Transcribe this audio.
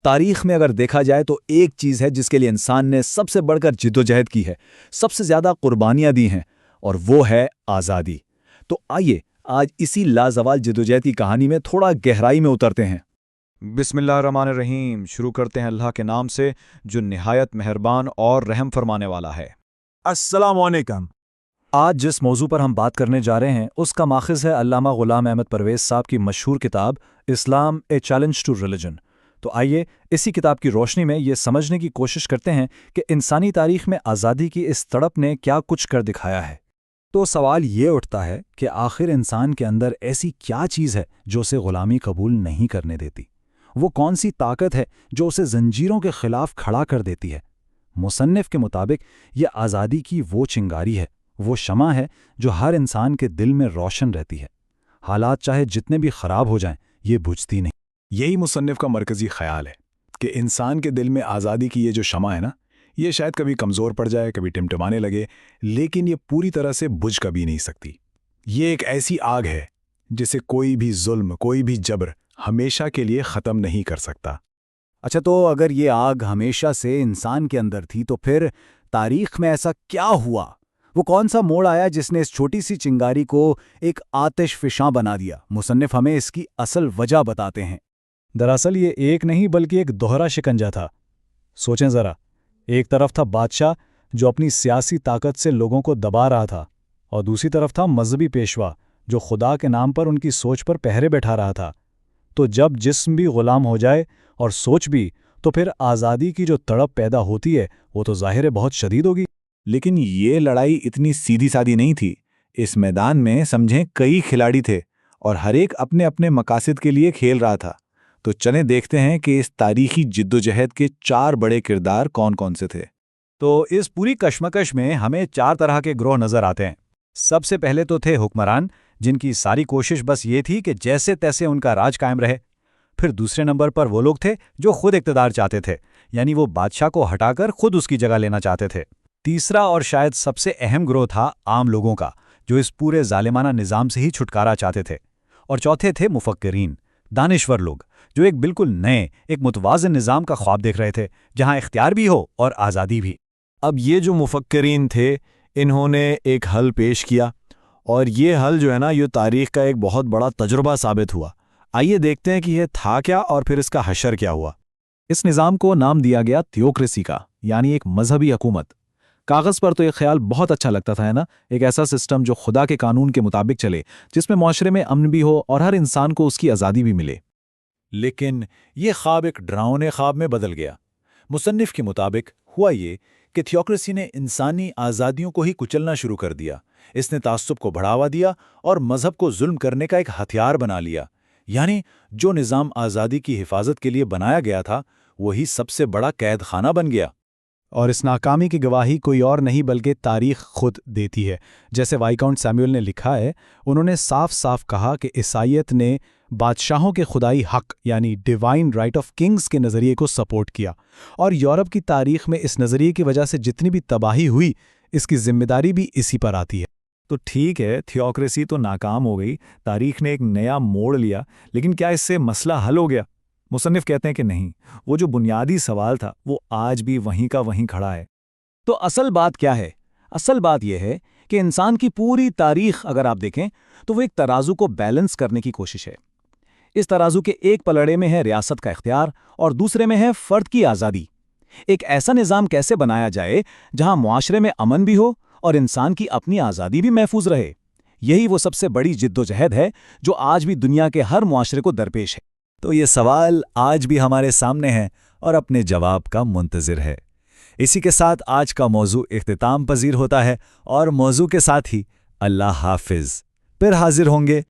تاریخ میں اگر دیکھا جائے تو ایک چیز ہے جس کے لیے انسان نے سب سے بڑھ کر جدوجہد کی ہے، سب سے زیادہ قربانیاں دی ہیں، اور وہ ہے آزادی۔ تو آئیے آج اسی لازوال جدوجہد کی کہانی میں تھوڑا گہرائی میں اترتے ہیں۔ بسم اللہ الرحمن الرحیم۔ شروع کرتے ہیں اللہ کے نام سے جو نہایت مہربان اور رحم فرمانے والا ہے۔ السلام علیکم۔ آج جس موضوع پر ہم بات کرنے جا رہے ہیں اس کا ماخذ ہے علامہ غلام احمد پرویز صاحب کی مشہور کتاب اسلام اے چیلنج ٹو ریلیجن۔ تو آئیے اسی کتاب کی روشنی میں یہ سمجھنے کی کوشش کرتے ہیں کہ انسانی تاریخ میں آزادی کی اس تڑپ نے کیا کچھ کر دکھایا ہے۔ تو سوال یہ اٹھتا ہے کہ آخر انسان کے اندر ایسی کیا چیز ہے جو اسے غلامی قبول نہیں کرنے دیتی؟ وہ کون سی طاقت ہے جو اسے زنجیروں کے خلاف کھڑا کر دیتی ہے؟ مصنف کے مطابق یہ آزادی کی وہ چنگاری ہے، وہ شمع ہے جو ہر انسان کے دل میں روشن رہتی ہے۔ حالات چاہے جتنے بھی خراب ہو جائیں یہ بجھتی نہیں۔ یہی مصنف کا مرکزی خیال ہے کہ انسان کے دل میں آزادی کی یہ جو شمع ہے نا، یہ شاید کبھی کمزور پڑ جائے، کبھی ٹمٹمانے لگے، لیکن یہ پوری طرح سے بجھ کبھی نہیں سکتی۔ یہ ایک ایسی آگ ہے جسے کوئی بھی ظلم، کوئی بھی جبر ہمیشہ کے لیے ختم نہیں کر سکتا۔ اچھا، تو اگر یہ آگ ہمیشہ سے انسان کے اندر تھی تو پھر تاریخ میں ایسا کیا ہوا؟ وہ کون سا موڑ آیا جس نے اس چھوٹی سی چنگاری کو ایک آتش فشاں بنا دیا؟ مصنف ہمیں اس کی اصل وجہ بتاتے ہیں۔ دراصل یہ ایک نہیں بلکہ ایک دوہرا شکنجہ تھا۔ سوچیں ذرا، ایک طرف تھا بادشاہ جو اپنی سیاسی طاقت سے لوگوں کو دبا رہا تھا، اور دوسری طرف تھا مذہبی پیشوا جو خدا کے نام پر ان کی سوچ پر پہرے بیٹھا رہا تھا۔ تو جب جسم بھی غلام ہو جائے اور سوچ بھی، تو پھر آزادی کی جو تڑپ پیدا ہوتی ہے وہ تو ظاہر ہے بہت شدید ہوگی۔ لیکن یہ لڑائی اتنی سیدھی سادھی نہیں تھی۔ اس میدان میں سمجھیں کئی کھلاڑی تھے اور ہر ایک اپنے اپنے مقاصد کے لیے کھیل رہا تھا۔ تو چلیں دیکھتے ہیں کہ اس تاریخی جدوجہد کے 4 بڑے کردار کون کون سے تھے۔ تو اس پوری کشمکش میں ہمیں 4 طرح کے گروہ نظر آتے ہیں۔ سب سے پہلے تو تھے حکمران، جن کی ساری کوشش بس یہ تھی کہ جیسے تیسے ان کا راج قائم رہے۔ پھر دوسرے نمبر پر وہ لوگ تھے جو خود اقتدار چاہتے تھے، یعنی وہ بادشاہ کو ہٹا کر خود اس کی جگہ لینا چاہتے تھے۔ تیسرا اور شاید سب سے اہم گروہ تھا عام لوگوں کا، جو اس پورے ظالمانہ نظام سے ہی چھٹکارا چاہتے تھے۔ اور چوتھے تھے مفکرین، دانشور لوگ، جو ایک بالکل نئے، ایک متوازن نظام کا خواب دیکھ رہے تھے، جہاں اختیار بھی ہو اور آزادی بھی۔ اب یہ جو مفکرین تھے، انہوں نے ایک حل پیش کیا، اور یہ حل جو ہے نا، یہ تاریخ کا ایک بہت بڑا تجربہ ثابت ہوا۔ آئیے دیکھتے ہیں کہ یہ تھا کیا اور پھر اس کا حشر کیا ہوا۔ اس نظام کو نام دیا گیا تھیوکریسی کا، یعنی ایک مذہبی حکومت۔ کاغذ پر تو یہ خیال بہت اچھا لگتا تھا، ہے نا؟ ایک ایسا سسٹم جو خدا کے قانون کے مطابق چلے، جس میں معاشرے میں امن بھی ہو اور ہر انسان کو اس کی آزادی بھی ملے۔ لیکن یہ خواب ایک ڈراؤنے خواب میں بدل گیا۔ مصنف کے مطابق ہوا یہ کہ تھیوکریسی نے انسانی آزادیوں کو ہی کچلنا شروع کر دیا۔ اس نے تعصب کو بڑھاوا دیا اور مذہب کو ظلم کرنے کا ایک ہتھیار بنا لیا۔ یعنی جو نظام آزادی کی حفاظت کے لیے بنایا گیا تھا، وہی سب سے بڑا قید خانہ بن گیا۔ اور اس ناکامی کی گواہی کوئی اور نہیں بلکہ تاریخ خود دیتی ہے۔ جیسے وائیکاؤنٹ سیموئل نے لکھا ہے، انہوں نے صاف صاف کہا کہ عیسائیت نے بادشاہوں کے خدائی حق یعنی ڈیوائن رائٹ آف کنگز کے نظریے کو سپورٹ کیا، اور یورپ کی تاریخ میں اس نظریے کی وجہ سے جتنی بھی تباہی ہوئی، اس کی ذمہ داری بھی اسی پر آتی ہے۔ تو ٹھیک ہے، تھیوکریسی تو ناکام ہو گئی، تاریخ نے ایک نیا موڑ لیا، لیکن کیا اس سے مسئلہ حل ہو گیا؟ مصنف کہتے ہیں کہ نہیں، وہ جو بنیادی سوال تھا وہ آج بھی وہیں کا وہیں کھڑا ہے۔ تو اصل بات کیا ہے؟ اصل بات یہ ہے کہ انسان کی پوری تاریخ اگر آپ دیکھیں تو وہ ایک ترازو کو بیلنس کرنے کی کوشش ہے۔ اس ترازو کے ایک پلڑے میں ہے ریاست کا اختیار اور دوسرے میں ہے فرد کی آزادی۔ ایک ایسا نظام کیسے بنایا جائے جہاں معاشرے میں امن بھی ہو اور انسان کی اپنی آزادی بھی محفوظ رہے؟ یہی وہ سب سے بڑی جدوجہد ہے جو آج بھی دنیا کے ہر معاشرے کو درپیش ہے۔ تو یہ سوال آج بھی ہمارے سامنے ہے اور اپنے جواب کا منتظر ہے۔ اسی کے ساتھ آج کا موضوع اختتام پذیر ہوتا ہے، اور موضوع کے ساتھ ہی اللہ حافظ۔ پھر حاضر ہوں گے